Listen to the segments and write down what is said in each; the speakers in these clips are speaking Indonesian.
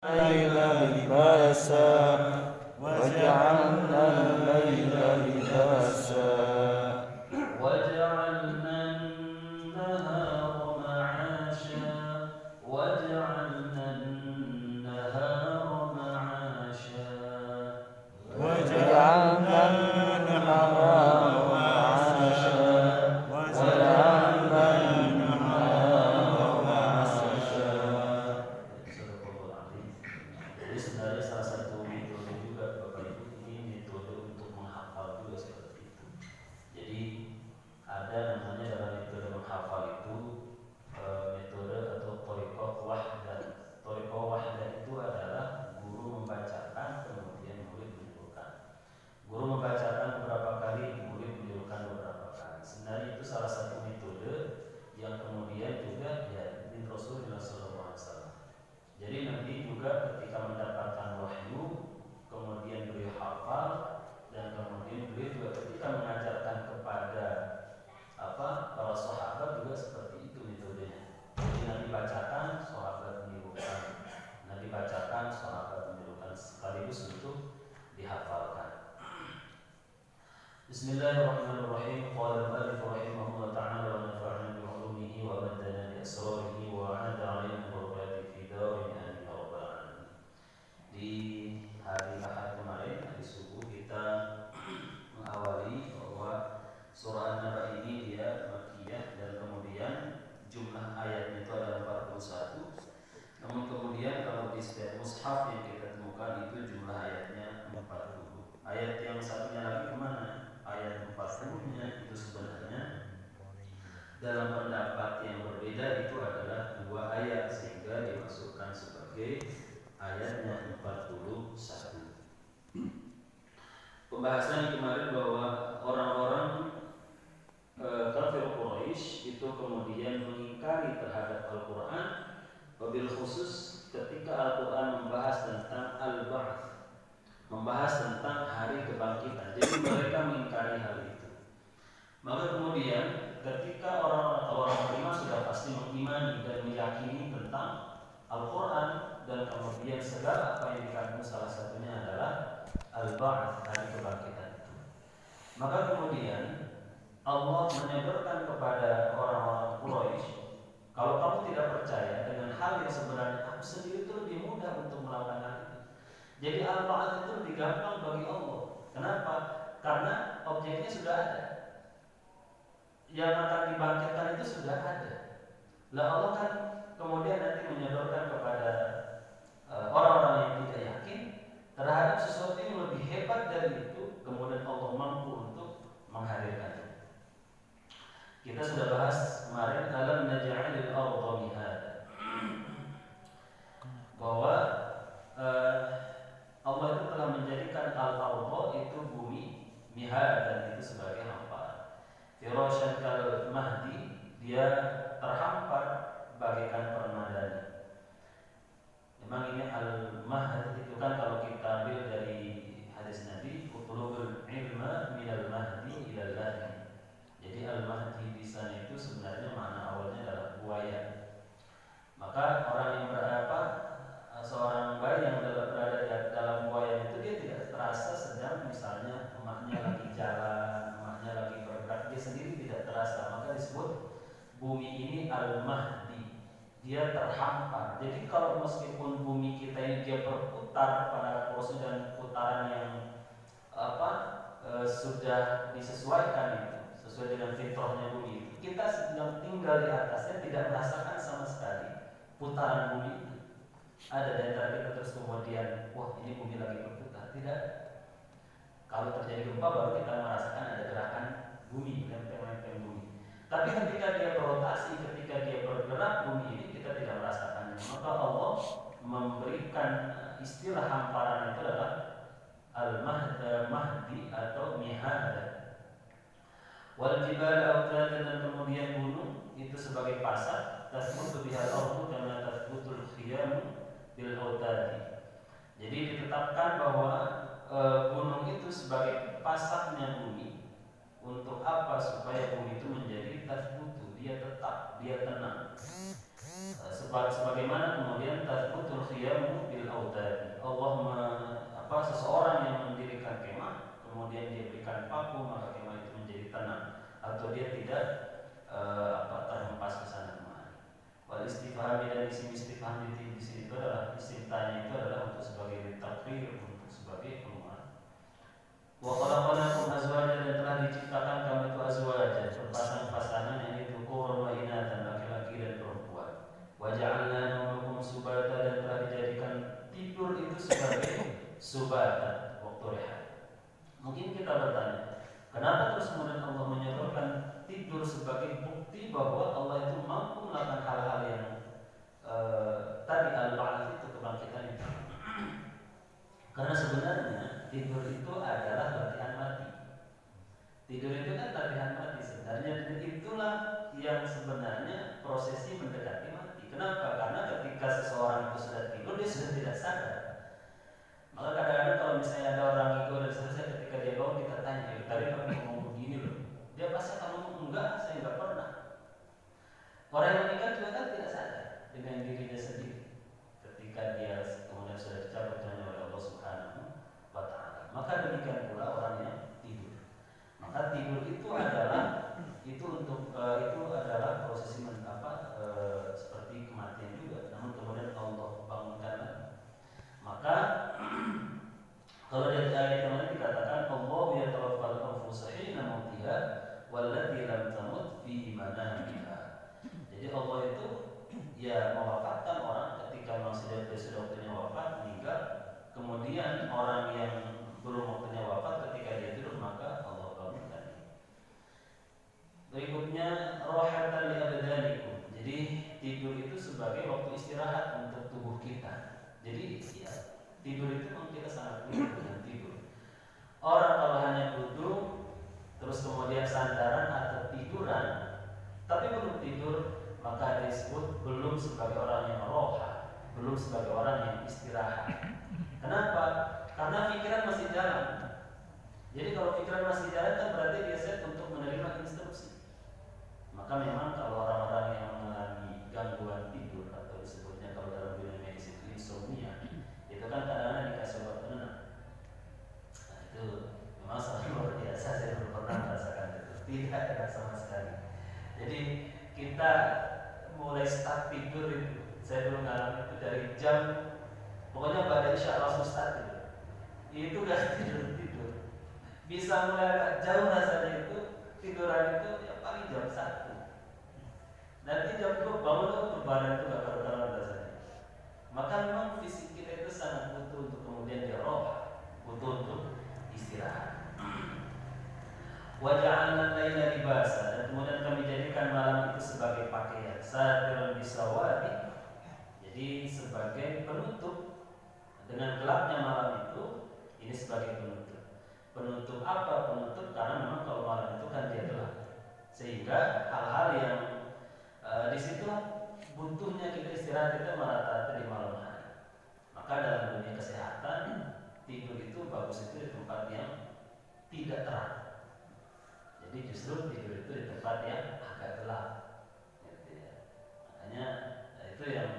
الليل لباسا وجعلنا الليل لباسا وجعلنا النهار معاشا وجعلنا النهار معاشا وجعلنا النهار معاشا وجعلنا النهار معاشا. Jadi sebenarnya salah satu metode juga Bapak Ibu, ini metode untuk menghafal juga seperti itu. Jadi ada namanya dalam metode menghafal itu metode atau thariqah wahdah. Thariqah wahdah itu adalah guru membacakan kemudian murid menirukan. Guru membacakan beberapa kali, murid menirukan beberapa kali. Sebenarnya itu salah satu metode yang kemudian juga ya din Rasulullah SAW. Jadi nanti juga ketika mendapatkan wahyu, kemudian beliau hafal dan kemudian beliau juga ketika mengajarkan kepada para sahabat juga seperti itu metodenya. Jadi nanti bacakan, sahabat menirukan. Nanti bacakan, sahabat menirukan sekaligus untuk dihafalkan. Bismillahirrahmanirrahim. Qala al-mu'allif rahimahullah ta'ala wa nafa'ana bi 'ulumihi wa madana bi asrarihi wa 'ada 'alaina barakatihi fi darin amin ya rabbal alamin. Di hari Ahad kemarin, hari subuh, kita mengawali bahwa surah An-Naba ini dia Makkiyah dan kemudian jumlah ayatnya itu adalah 41. Namun kemudian kalau di setiap mushaf yang kita temukan itu jumlah ayatnya 40. Ayat yang satunya lagi kemana? Ayat 40-nya itu sebenarnya dalam pendapat yang berbeda itu adalah 2 ayat sehingga dimasukkan sebagai ayatnya 41. Pembahasan kemarin bahwa orang-orang kafir Quraisy itu kemudian mengingkari terhadap Al-Quran, wabil khusus ketika Al-Quran membahas tentang Al-Ba'ts, membahas tentang hari kebangkitan. Jadi mereka mengingkari hal itu. Maka kemudian ketika orang beriman sudah pasti mengimani dan meyakini tentang Al-Quran dan kemudian segala apa yang dikandung salah satunya adalah Al-Ba'ts, hari kebangkitan itu. Maka kemudian Allah menyodorkan kepada orang-orang Quraisy, kalau kamu tidak percaya dengan hal yang sebenarnya aku sendiri itu lebih mudah untuk melakukan hal itu. Jadi Al-Ba'ts itu lebih gampang bagi Allah. Kenapa? Karena objeknya sudah ada. Yang akan dibangkitkan itu sudah ada. Lah Allah kan kemudian nanti menyodorkan kepada orang-orang yang tidak yakin terhadap sesuatu yang lebih hebat dari itu, kemudian Allah mampu untuk menghadirkannya. Kita sudah bahas kemarin alam naj'alil arda mihada, bahwa Allah itu telah menjadikan al-arda itu bumi mihadan itu sebagai hamparan. Firasyan kal mahdi, dia terhampar bagaikan permadani. Memang ini al-mahd itu kan kalau kita ambil dari hadis Nabi, utlubul ilma minal mahdi ilal lahdi. Jadi al-mahdi di sana itu sebenarnya makna awalnya adalah buaya. Maka orang yang seorang bayi yang berada dalam buaya itu dia tidak terasa sedang misalnya emaknya lagi jalan, emaknya lagi bergerak, dia sendiri tidak terasa. Maka disebut bumi ini al-mahdi, dia terhampar. Jadi kalau meskipun bumi kita ini dia berputar pada proses dan putaran yang sudah disesuaikan itu, sesuai dengan fitrahnya bumi itu, kita sedang tinggal di atasnya tidak merasakan sama sekali putaran bumi itu. Ada di antara kita terus kemudian, wah ini bumi lagi berputar. Tidak. Kalau terjadi gempa baru kita merasakan ada gerakan bumi, lempeng-lempeng bumi. Tapi ketika dia berotasi, ketika dia bergerak bumi ini kita tidak merasakannya. Maka Allah memberikan istilah hamparan itu adalah al-mahdi atau mihada. Wal jibal autadan, dan kemudian gunung itu sebagai pasar. Tasbutu bihal ardu kama tasbutul khiyam bil autadi. Jadi ditetapkan bahwa gunung itu sebagai pasarnya bumi. Untuk apa? Supaya bumi itu menjadi tasbutu, dia tetap, dia tenang. Sebagaimana kemudian tasbutul khiyamu bil seseorang yang mendirikan kemah kemudian dia berikan paku maka kemah itu menjadi tenang atau dia tidak terhempas ke sana kemari. Wal istifham dan isim istifham di sini itu adalah isim tanya itu adalah untuk sebagai takrir, untuk sebagai penguat. Wa khalaqnakum azwajan dan telah diciptakan kamu itu azwajan berpasang-pasangan yang itu dhukur wa inathan laki-laki dan perempuan. Wa ja'alna nawmakum subata dan telah dijadikan tidur itu sebagai subata waktu rehat. Mungkin kita bertanya, kenapa terus kemudian Allah menyebutkan tidur sebagai bukti bahwa Allah itu mampu melakukan hal-hal yang tadi al-ba'ats itu kebangkitan itu. Karena sebenarnya tidur itu adalah latihan mati. Tidur itu kan latihan mati sebenarnya, dan itulah yang sebenarnya prosesi mendekati mati. Kenapa? Karena ketika seseorang itu sudah tidur dia sudah tidak sadar. Maka kadang-kadang kalau misalnya ada orang itu dan selesai ketika dia bangun kita tanya, tadi kamu ngomong begini loh. Dia pasti akan ngomong enggak, saya enggak pernah. Orang yang meninggal juga kan tidak sadar dengan dirinya sendiri ketika dia kemudian sudah dicabut oleh Allah Subhanahu wa Ta'ala. Maka demikian pula orang yang tidur. Maka tidur itu adalah prosesi seperti kematian juga. Namun kemudian Allah bangunkan lagi. Maka kalau dari ayat kemarin dikatakan Allah yatawaffal anfusa hina mautiha wallati lam tamut fi manamiha. Jadi Allah itu ya mewafatkan orang ketika memang sudah waktunya wafat meninggal. Kemudian orang yang belum waktunya wafat ketika dia tidur maka Allah bangunkan. Berikutnya rohatan li abdanikum. Jadi tidur itu sebagai waktu istirahat untuk tubuh kita. Jadi ya, tidur itu memang kita sangat butuh dengan tidur. Orang kalau hanya duduk terus kemudian sandaran atau tiduran tapi belum tidur maka disebut belum sebagai orang yang roha, belum sebagai orang yang istirahat. Kenapa? Karena pikiran masih jalan. Jadi kalau pikiran masih jalan kan berarti dia siap untuk menerima instruksi. Maka memang kalau orang-orang yang mengalami gangguan tidur atau disebutnya kalau dalam dunia medis itu insomnia, itu kan kadang-kadang dikasih obat penenang. Nah itu memang sangat luar biasa, saya belum pernah merasakan itu. Tidak ada sama sekali. Jadi kita mulai start tidur itu, saya belum mengalami itu dari jam, pokoknya pada insya Allah start itu gak tidur. Bisa mulai agak jauh rasanya itu tiduran itu ya paling jam 1. Nanti jam 2 bangun tuh badan itu gak karuan rasanya. Maka memang fisik kita itu sangat butuh untuk kemudian diroha, butuh untuk istirahat. Waja'alna al-laila libasa, dan kemudian kami jadikan malam itu sebagai pakaian, satiran bisawadi. Jadi sebagai penutup dengan gelapnya malam itu, ini sebagai penutup. Penutup apa? Penutup karena memang kalau malam itu kan dia gelap, sehingga hal-hal yang disitulah butuhnya kita istirahat itu merata-rata di malam hari. Maka dalam dunia kesehatan tidur itu bagus itu di tempat yang tidak terang. Jadi justru tidur itu di tempat yang agak gelap, gitu ya. Makanya itu yang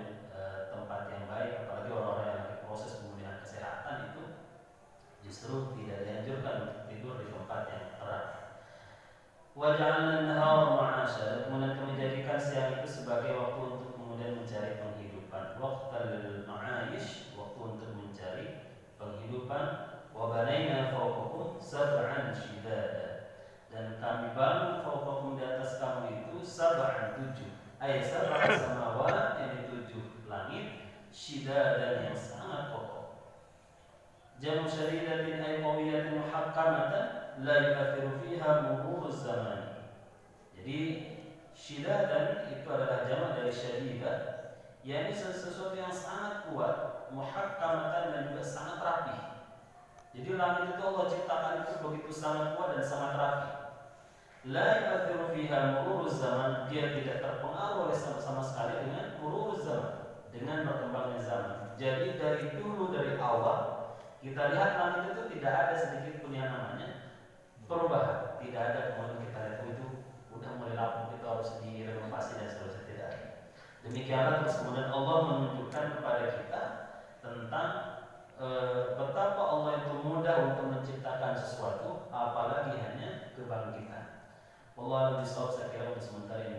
tempat yang baik, apalagi orang-orang yang lagi proses pemulihan kesehatan itu justru tidak dianjurkan untuk tidur di tempat yang terang. Wa ja'alna an-nahara ma'asha, kemudian kami jadikan siang itu sebagai waktu untuk kemudian mencari penghidupan. Waqtal ma'aish, waktu untuk mencari penghidupan. Wa banayna fawqakum sab'an shidada, dan kami bangun fawqakum di atas kamu itu sab'an 7. Ayat sab'an samawat yang 7 langit, shidada yang sangat kokoh. Jamu syadidatin ay qawiyatin muhakkamatan la yu'athiru fiha mururuz zaman. Jadi syidadan itu adalah jamak dari syadidah, yakni sesuatu yang sangat kuat, muhakkamatan dan juga sangat rapi. Jadi langit itu Allah ciptakan itu begitu sangat kuat dan sangat rapi. La yu'athiru fiha mururuz zaman, dia tidak terpengaruh oleh sama sekali dengan mururuz zaman, dengan berkembangnya zaman. Jadi dari dulu, dari awal kita lihat langit itu tidak ada sedikit pun yang namanya perubahan. Tidak ada kemudian kita lihat itu udah mulai lapuk, kita harus direnovasi dan seterusnya, tidak ada. Demikianlah terus kemudian Allah menunjukkan kepada kita tentang untuk menciptakan sesuatu, apalagi hanya kebangkitan. Allah bisawab, saya kira untuk sementara ini